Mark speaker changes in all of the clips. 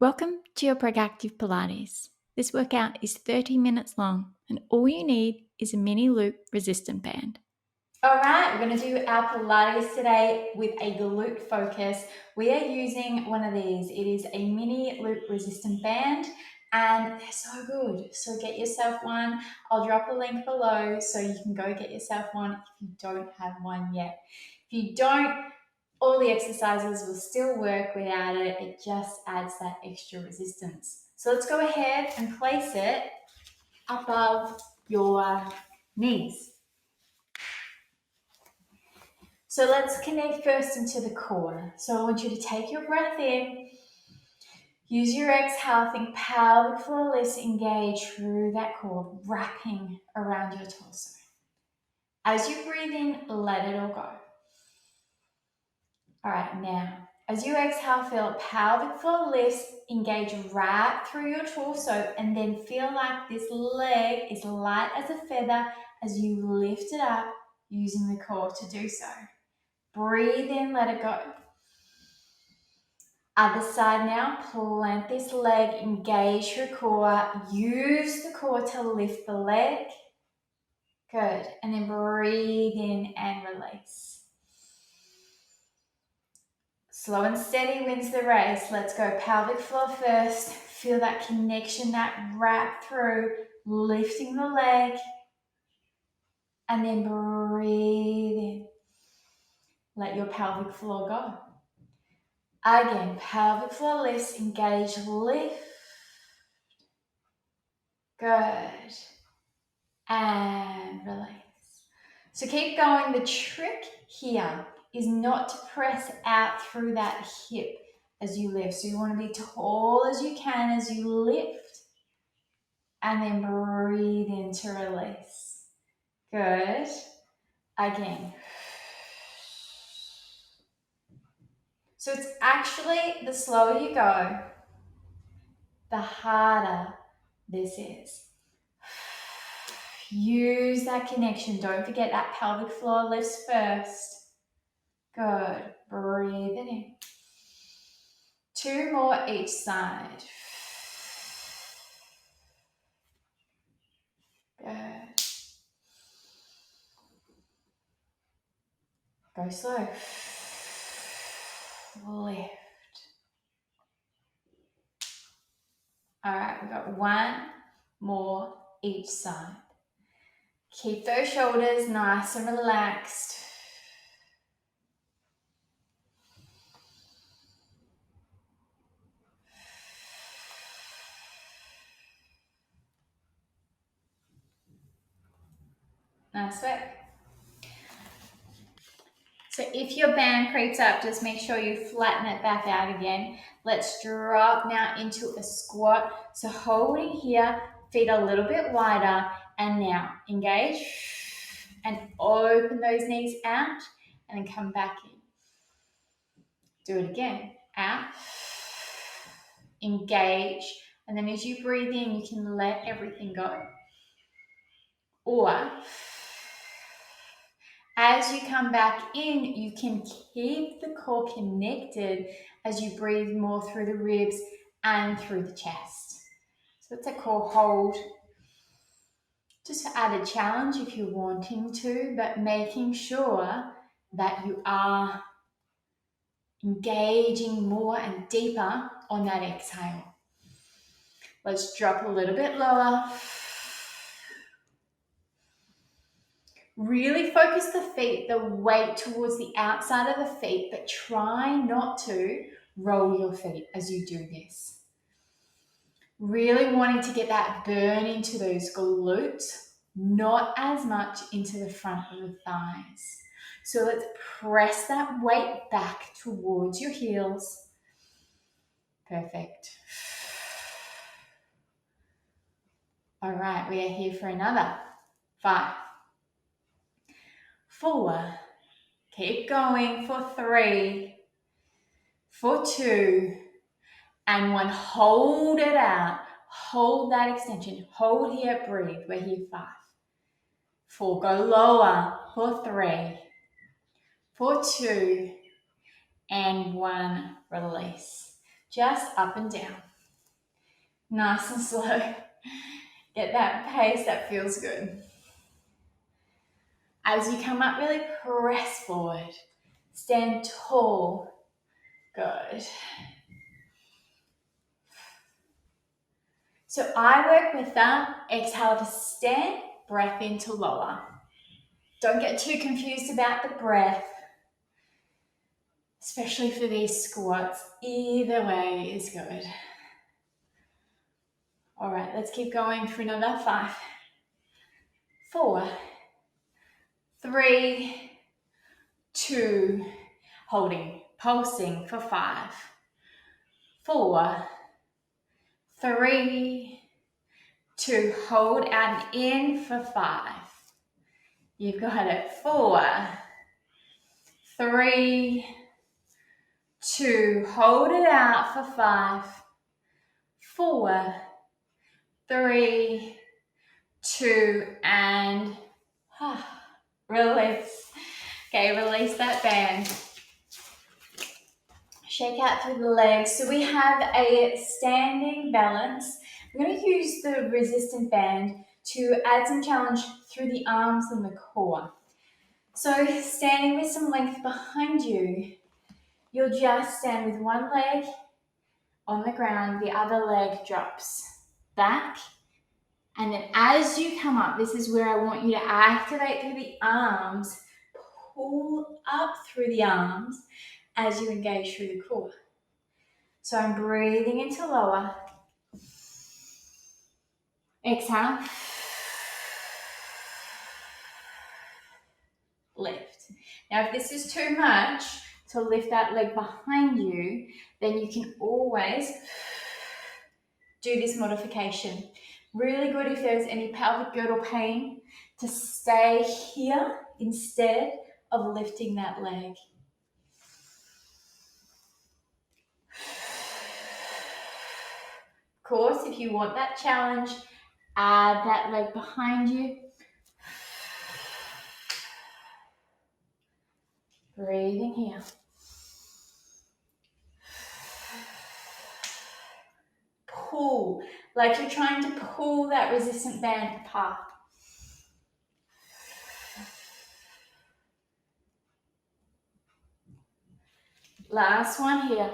Speaker 1: Welcome to your Proactive Pilates. This workout is 30 minutes long and all you need is a mini loop resistant band. All right, we're going to do our Pilates today with a glute focus. We are using one of these. It is a mini loop resistant band and they're so good. So get yourself one. I'll drop a link below so you can go get yourself one if you don't have one yet. If you don't, all the exercises will still work without it. It just adds that extra resistance. So let's go ahead and place it above your knees. So let's connect first into the core. So I want you to take your breath in. Use your exhale, think pelvic floor lifts, engage through that core, wrapping around your torso. As you breathe in, let it all go. All right, now, as you exhale, feel pelvic floor lifts, engage right through your torso, and then feel like this leg is light as a feather as you lift it up using the core to do so. Breathe in, let it go. Other side now, plant this leg, engage your core, use the core to lift the leg. Good, and then breathe in and release. Slow and steady wins the race. Let's go pelvic floor first. Feel that connection, that wrap through, lifting the leg. And then breathe in. Let your pelvic floor go. Again, pelvic floor lifts, engage, lift. Good. And release. So keep going. The trick here is not to press out through that hip as you lift. So you want to be tall as you can as you lift. And then breathe in to release. Good. Again. So it's actually, the slower you go, the harder this is. Use that connection. Don't forget that pelvic floor lifts first. Good. Breathe it in. 2 more each side. Good. Go slow. Lift. All right, we've got 1 more each side. Keep those shoulders nice and relaxed. Nice work. So if your band creeps up, just make sure you flatten it back out again. Let's drop now into a squat. So holding here, feet a little bit wider, and now engage and open those knees out and then come back in. Do it again. Out, engage, and then as you breathe in, you can let everything go. Or as you come back in, you can keep the core connected as you breathe more through the ribs and through the chest. So it's a core hold. Just for added challenge if you're wanting to, but making sure that you are engaging more and deeper on that exhale. Let's drop a little bit lower. Really focus the feet, the weight towards the outside of the feet, but try not to roll your feet as you do this. Really wanting to get that burn into those glutes, not as much into the front of the thighs. So let's press that weight back towards your heels. Perfect. All right, we are here for another 5, 4, keep going for 3, for 2, and 1. Hold it out. Hold that extension. Hold here, breathe. We're here 5. 4, go lower for 3, for 2, and 1, release. Just up and down. Nice and slow. Get that pace that feels good. As you come up, really press forward. Stand tall. Good. So I work with that. Exhale to stand, breath in to lower. Don't get too confused about the breath, especially for these squats. Either way is good. All right, let's keep going for another 5, 4, 3, 2, holding, pulsing for 5, 4, 3, 2, hold out and in for 5. You've got it. 4, 3, 2, hold it out for 5, 4, 3, 2, and release. Okay, release that band. Shake out through the legs. So we have a standing balance. I'm going to use the resistant band to add some challenge through the arms and the core. So standing with some length behind you, you'll just stand with one leg on the ground, the other leg drops back. And then as you come up, this is where I want you to activate through the arms, pull up through the arms as you engage through the core. So I'm breathing into lower. Exhale. Lift. Now if this is too much to lift that leg behind you, then you can always do this modification. Really good if there's any pelvic girdle pain to stay here instead of lifting that leg. Of course, if you want that challenge, add that leg behind you. Breathing here. Pull, like you're trying to pull that resistant band apart. Last one here.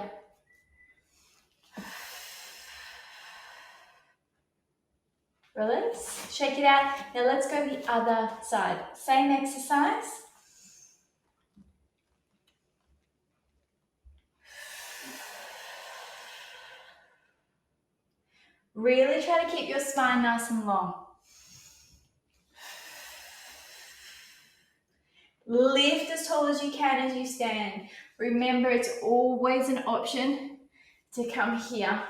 Speaker 1: Release, shake it out. Now let's go the other side. Same exercise. Really try to keep your spine nice and long. Lift as tall as you can as you stand. Remember, it's always an option to come here.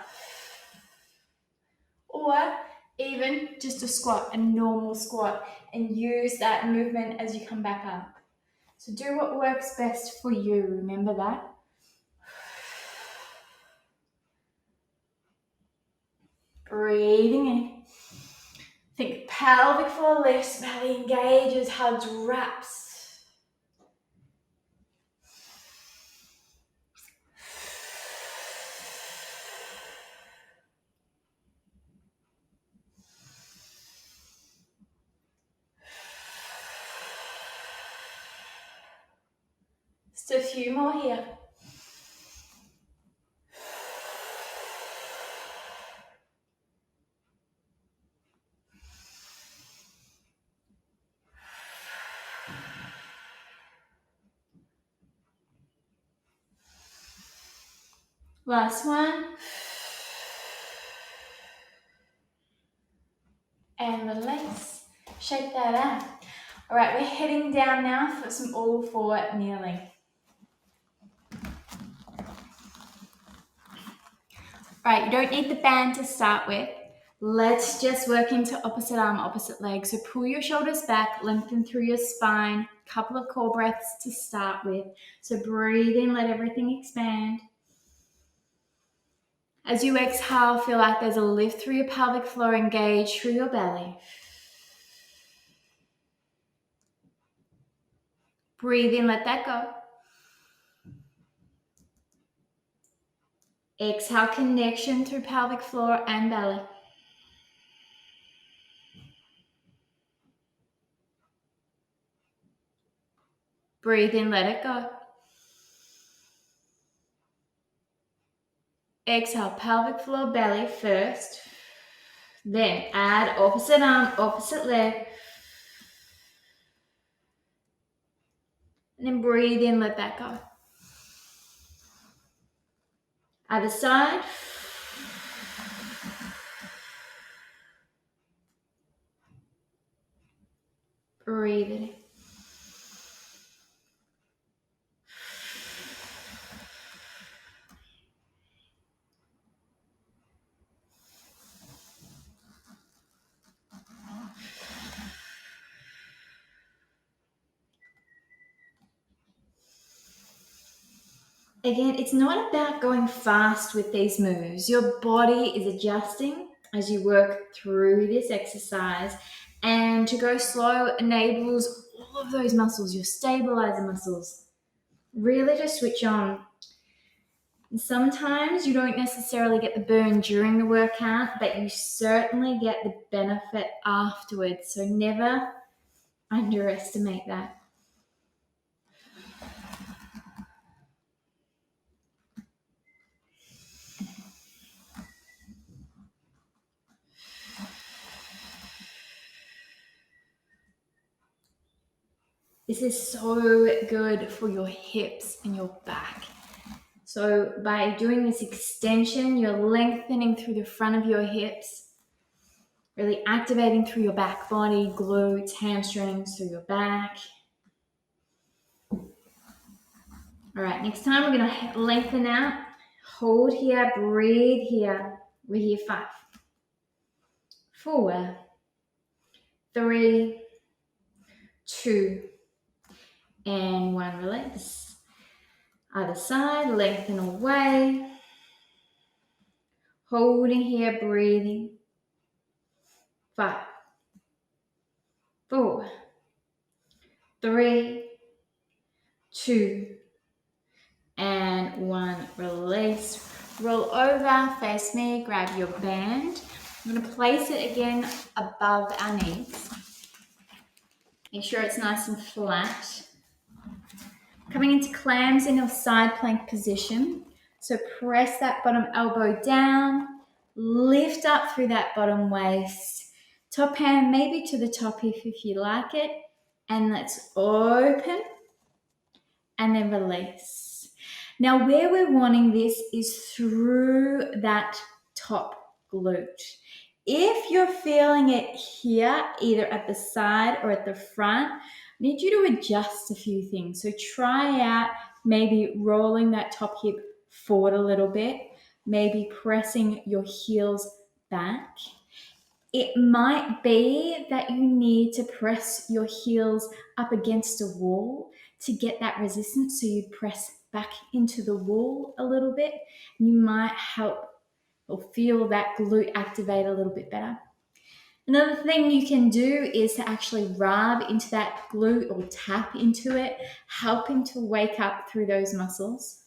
Speaker 1: Or even just a squat, a normal squat, and use that movement as you come back up. So do what works best for you, remember that. Breathing in. Think pelvic floor lifts, belly engages, hugs, wraps. Just a few more here. Last one. And release. Shake that out. All right, we're heading down now for some all four kneeling. All right, you don't need the band to start with. Let's just work into opposite arm, opposite leg. So pull your shoulders back, lengthen through your spine. Couple of core breaths to start with. So breathe in, let everything expand. As you exhale, feel like there's a lift through your pelvic floor, engage through your belly. Breathe in, let that go. Exhale, connection through pelvic floor and belly. Breathe in, let it go. Exhale, pelvic floor, belly first. Then add opposite arm, opposite leg. And then breathe in, let that go. Other side. Breathe it in. Again, it's not about going fast with these moves. Your body is adjusting as you work through this exercise, and to go slow enables all of those muscles, your stabilizer muscles, really to switch on. And sometimes you don't necessarily get the burn during the workout, but you certainly get the benefit afterwards. So never underestimate that. This is so good for your hips and your back. So by doing this extension, you're lengthening through the front of your hips, really activating through your back body, glutes, hamstrings, through your back. All right, next time we're gonna lengthen out. Hold here, breathe here. We're here 5, 4, 3, 2, and 1. Release. Other side, lengthen away. Holding here, breathing. 5, 4, 3, 2, and 1. Release. Roll over, face me, grab your band. I'm going to place it again above our knees. Make sure it's nice and flat. Coming into clams in a side plank position. So press that bottom elbow down, lift up through that bottom waist. Top hand maybe to the top if you like it. And let's open and then release. Now where we're wanting this is through that top glute. If you're feeling it here, either at the side or at the front, I need you to adjust a few things. So try out maybe rolling that top hip forward a little bit, maybe pressing your heels back. It might be that you need to press your heels up against a wall to get that resistance. So you press back into the wall a little bit. You might help or feel that glute activate a little bit better. Another thing you can do is to actually rub into that glute or tap into it, helping to wake up through those muscles.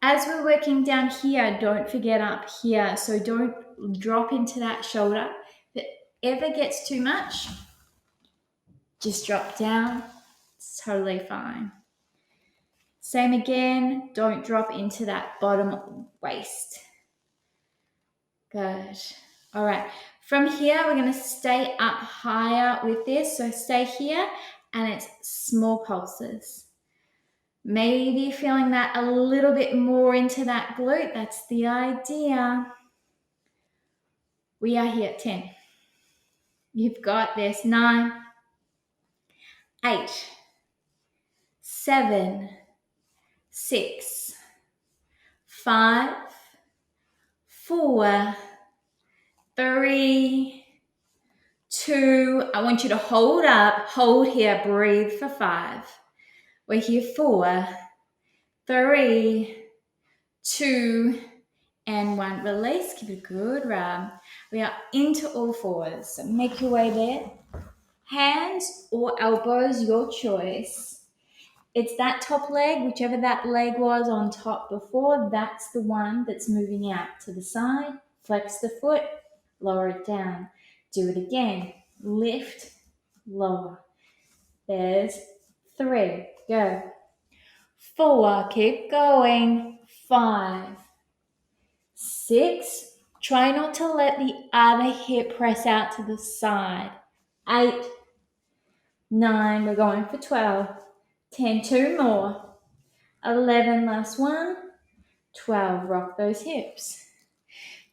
Speaker 1: As we're working down here, don't forget up here. So don't drop into that shoulder. If it ever gets too much, just drop down. It's totally fine. Same again, don't drop into that bottom waist. Good. All right. From here, we're going to stay up higher with this. So stay here, and it's small pulses. Maybe feeling that a little bit more into that glute. That's the idea. We are here at 10. You've got this. 9, 8, 7, 6, 5, 4, 3, 2. I want you to hold up, hold here, breathe for 5. We're here 4, 3, 2, and 1. Release. Give it a good rub. We are into all fours. So make your way there. Hands or elbows, your choice. It's that top leg, whichever that leg was on top before, that's the one that's moving out to the side. Flex the foot, lower it down. Do it again. Lift, lower. There's 3. Go. 4. Keep going. 5. 6. Try not to let the other hip press out to the side. 8. 9. We're going for 12. 10. 2 more. 11. Last one. 12. Rock those hips.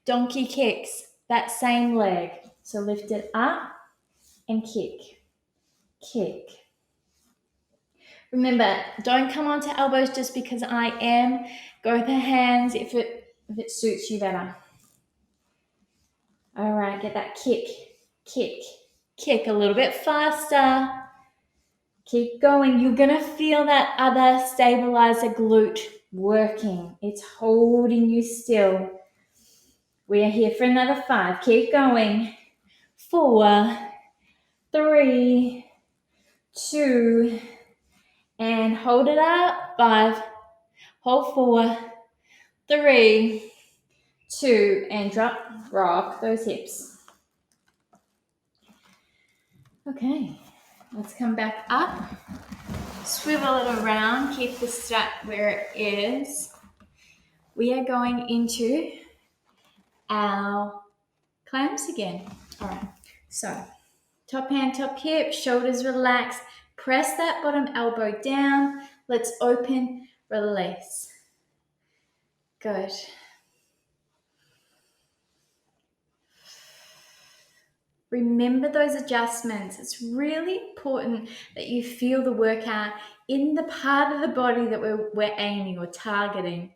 Speaker 1: Donkey kicks. That same leg. So lift it up and kick. Kick. Remember, don't come onto elbows just because I am. Go with the hands if it suits you better. All right, get that kick, kick, kick a little bit faster. Keep going. You're going to feel that other stabilizer glute working. It's holding you still. We are here for another 5. Keep going. 4, 3, 2, and hold it up. 5, hold 4, 3, 2, and drop, rock those hips. Okay, let's come back up. Swivel it around, keep the strap where it is. We are going into our clams again. All right, so top hand, top hip, shoulders relaxed. Press that bottom elbow down. Let's open, release. Good. Remember those adjustments. It's really important that you feel the workout in the part of the body that we're aiming or targeting.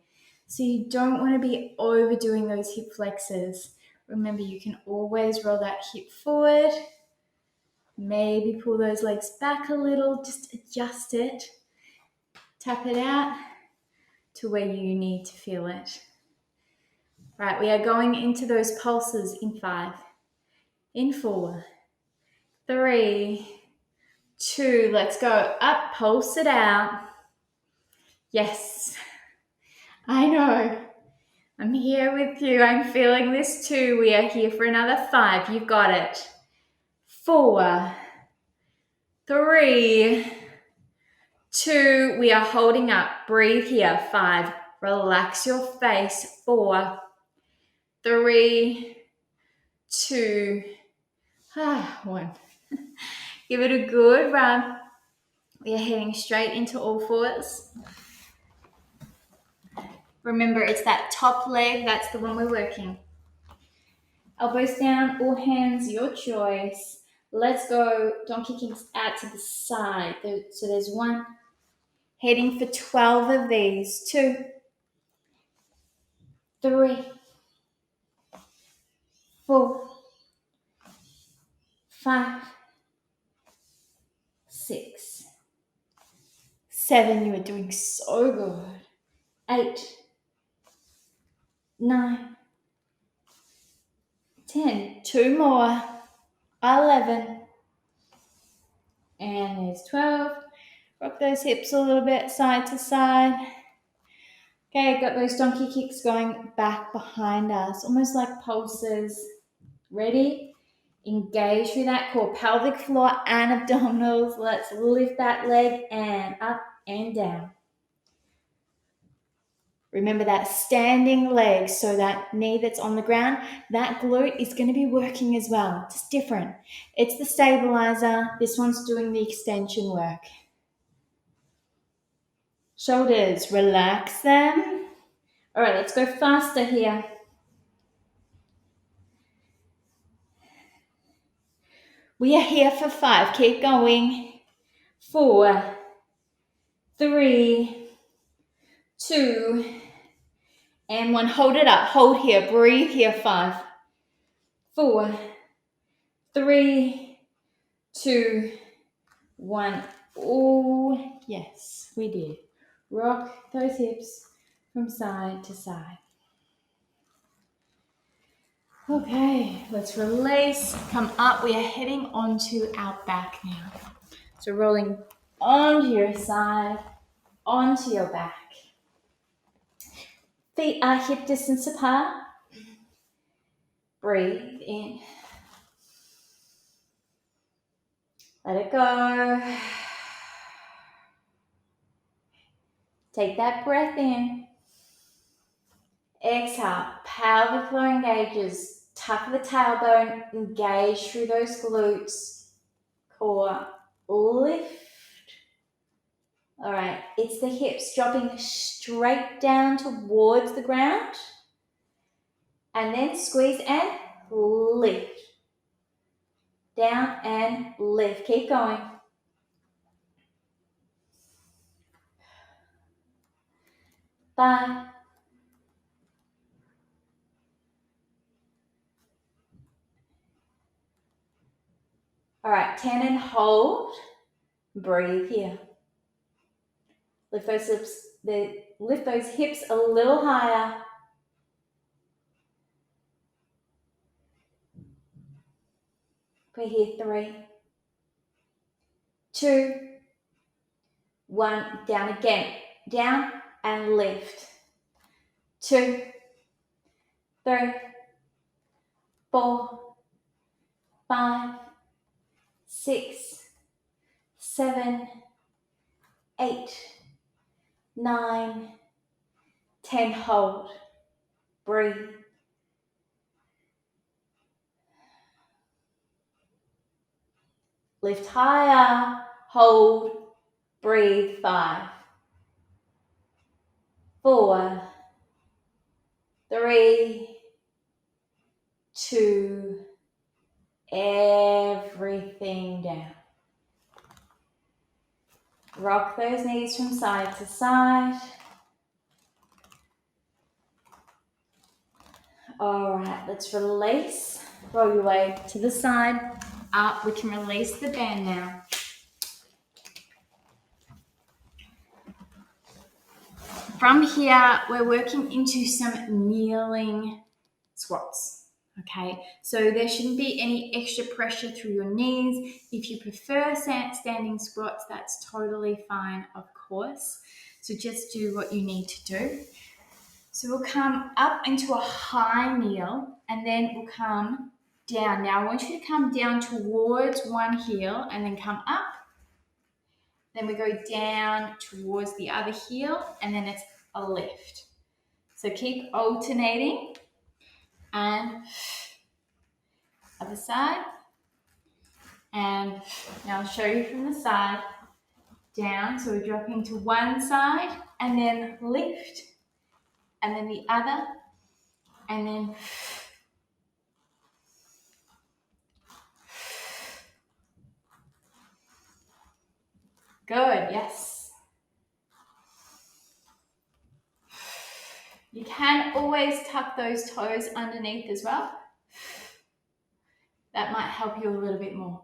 Speaker 1: So you don't want to be overdoing those hip flexors. Remember, you can always roll that hip forward. Maybe pull those legs back a little. Just adjust it. Tap it out to where you need to feel it. Right, we are going into those pulses in 5. In 4, 3, 2, let's go up, pulse it out. Yes, I know. I'm here with you. I'm feeling this too. We are here for another 5. You've got it. 4, 3, 2, we are holding up. Breathe here. 5, relax your face. 4, 3, 2, 1. Give it a good rub. We are heading straight into all fours. Remember, it's that top leg. That's the one we're working. Elbows down, all hands, your choice. Let's go donkey kicks out to the side. So there's 1. Heading for 12 of these. 2, 3, 4, 5, 6, 7. You are doing so good. 8, 9, 10. 2 more. 11. And there's 12. Rock those hips a little bit side to side. Okay, got those donkey kicks going back behind us, almost like pulses. Ready? Engage through that core, pelvic floor and abdominals. Let's lift that leg and up and down. Remember that standing leg, so that knee that's on the ground, that glute is going to be working as well. Just different. It's the stabilizer. This one's doing the extension work. Shoulders, relax them. All right, let's go faster here. We are here for 5. Keep going. 4, 3, 2, and 1. Hold it up. Hold here. Breathe here. 5, 4, 3, 2, 1. Oh, yes, we did. Rock those hips from side to side. Okay, let's release. Come up. We are heading onto our back now. So rolling onto your side. onto your back. Feet are hip distance apart. Breathe in. Let it go. Take that breath in. Exhale. Pelvic floor engages. Tuck the tailbone. Engage through those glutes. Core. Lift. All right. It's the hips dropping straight down towards the ground. And then squeeze and lift. Down and lift. Keep going. Five. All right, 10 and hold. Breathe here. Lift those hips a little higher. We're here. 3, 2, 1. Down again. Down and lift. 2, 3, 4, 5, 6, 7, 8, 9, 10. Hold. Breathe. Lift higher. Hold. Breathe. 5, 4, 3, 2, everything down. Rock those knees from side to side. All right, let's release. Roll your way to the side. Up, we can release the band now. From here, we're working into some kneeling squats. Okay, so there shouldn't be any extra pressure through your knees. If you prefer standing squats, that's totally fine, of course. So just do what you need to do. So we'll come up into a high kneel and then we'll come down. Now I want you to come down towards one heel and then come up. Then we go down towards the other heel and then it's a lift. So keep alternating and other side. And now I'll show you from the side. Down, so we're dropping to one side and then lift. And then the other and then good, yes. You can always tuck those toes underneath as well. That might help you a little bit more.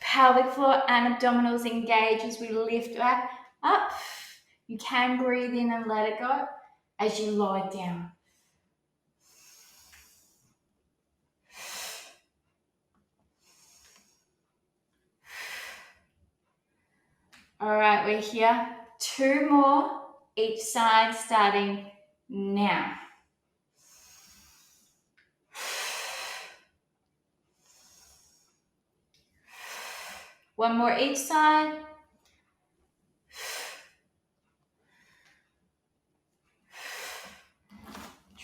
Speaker 1: Pelvic floor and abdominals engage as we lift back up. You can breathe in and let it go as you lower down. All right, we're here. 2 more each side starting now. One more each side.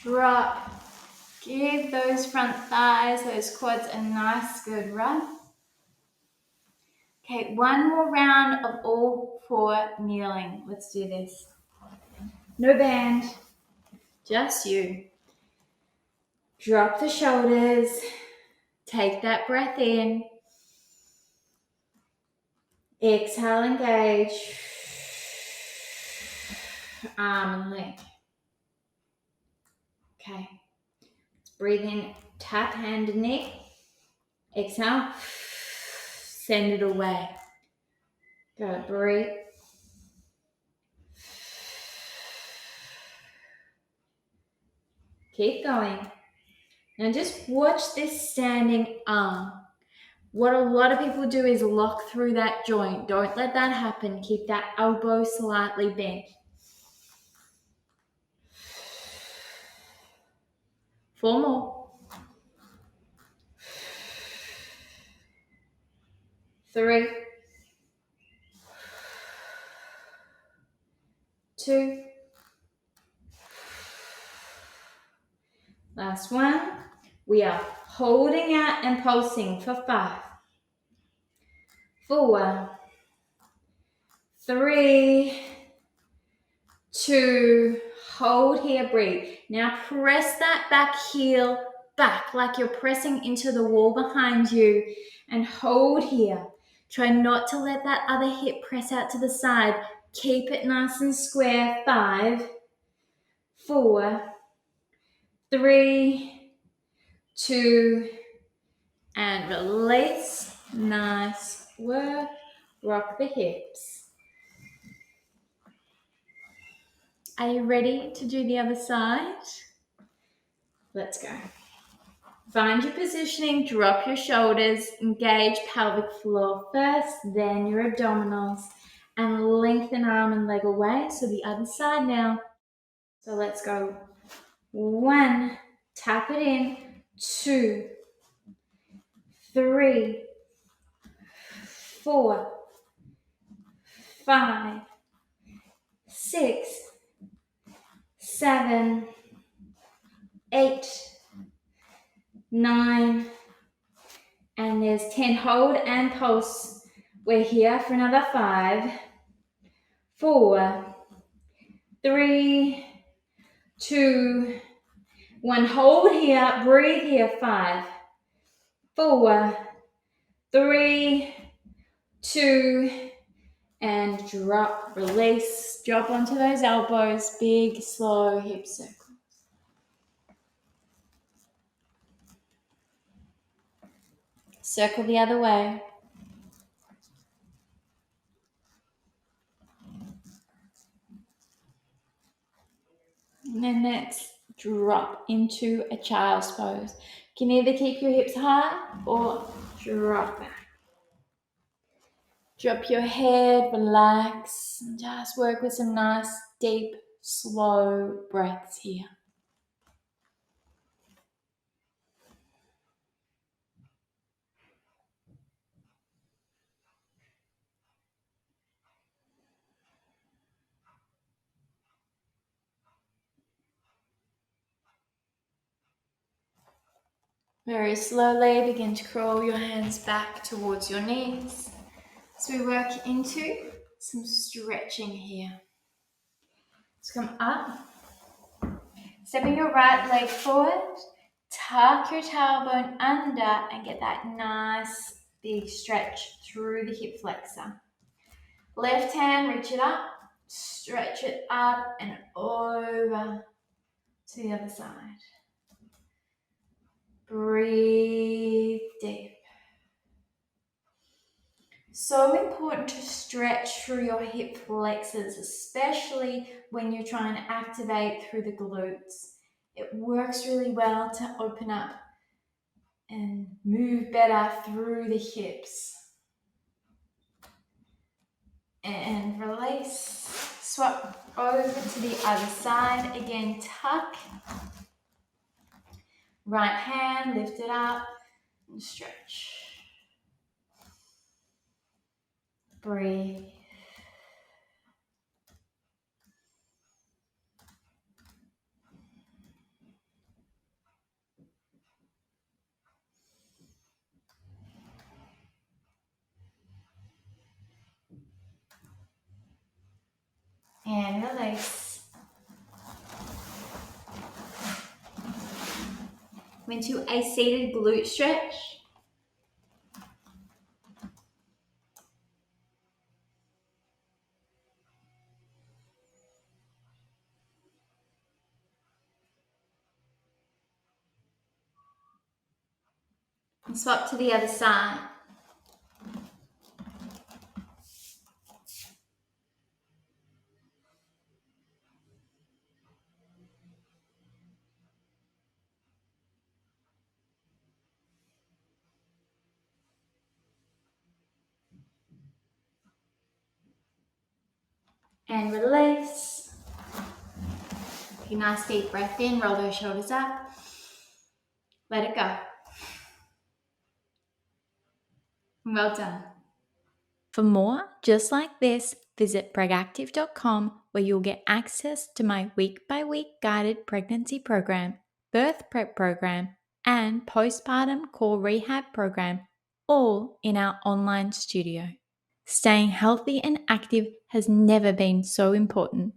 Speaker 1: Drop. Give those front thighs, those quads a nice good rub. Okay, one more round of all 4 kneeling. Let's do this. No band, just you. Drop the shoulders. Take that breath in. Exhale, engage. Arm and leg. Okay. Let's breathe in, tap hand and neck. Exhale. Send it away. Go, breathe. Keep going. Now just watch this standing arm. What a lot of people do is lock through that joint. Don't let that happen. Keep that elbow slightly bent. 4 more. 3, 2. Last one. We are holding out and pulsing for 5, 4, 3, 2, hold here, breathe. Now press that back heel back like you're pressing into the wall behind you and hold here. Try not to let that other hip press out to the side. Keep it nice and square. 5, 4, 3, 2, and release. Nice work. Rock the hips. Are you ready to do the other side? Let's go. Find your positioning, drop your shoulders, engage pelvic floor first, then your abdominals, and lengthen arm and leg away. So the other side now. So let's go. 1, tap it in. 2, 3, 4, 5, 6, 7, 8, 9, and there's 10. Hold and pulse. We're here for another 5, 4, 3, 2, 1. Hold here, breathe here. 5, 4, 3, 2, and drop, release, drop onto those elbows, big, slow hip circle. Circle the other way. And then let's drop into a child's pose. You can either keep your hips high or drop back. Drop your head, relax, and just work with some nice, deep, slow breaths here. Very slowly begin to crawl your hands back towards your knees. So we work into some stretching here. Let's come up. Stepping your right leg forward. Tuck your tailbone under and get that nice big stretch through the hip flexor. Left hand, reach it up. Stretch it up and over to the other side. Breathe deep. So important to stretch through your hip flexors, especially when you're trying to activate through the glutes. It works really well to open up and move better through the hips. And release. Swap over to the other side. Again, tuck. Right hand, lift it up and stretch. Breathe. And release. Into a seated glute stretch. And swap to the other side. And release. Take a nice deep breath in, roll those shoulders up. Let it go. Well done. For more just like this, visit pregactive.com where you'll get access to my week-by-week guided pregnancy program, birth prep program, and postpartum core rehab program, all in our online studio. Staying healthy and active has never been so important.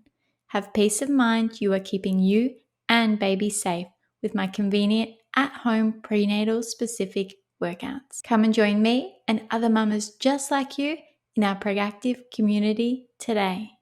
Speaker 1: Have peace of mind you are keeping you and baby safe with my convenient at-home prenatal specific workouts. Come and join me and other mamas just like you in our Pregactive community today.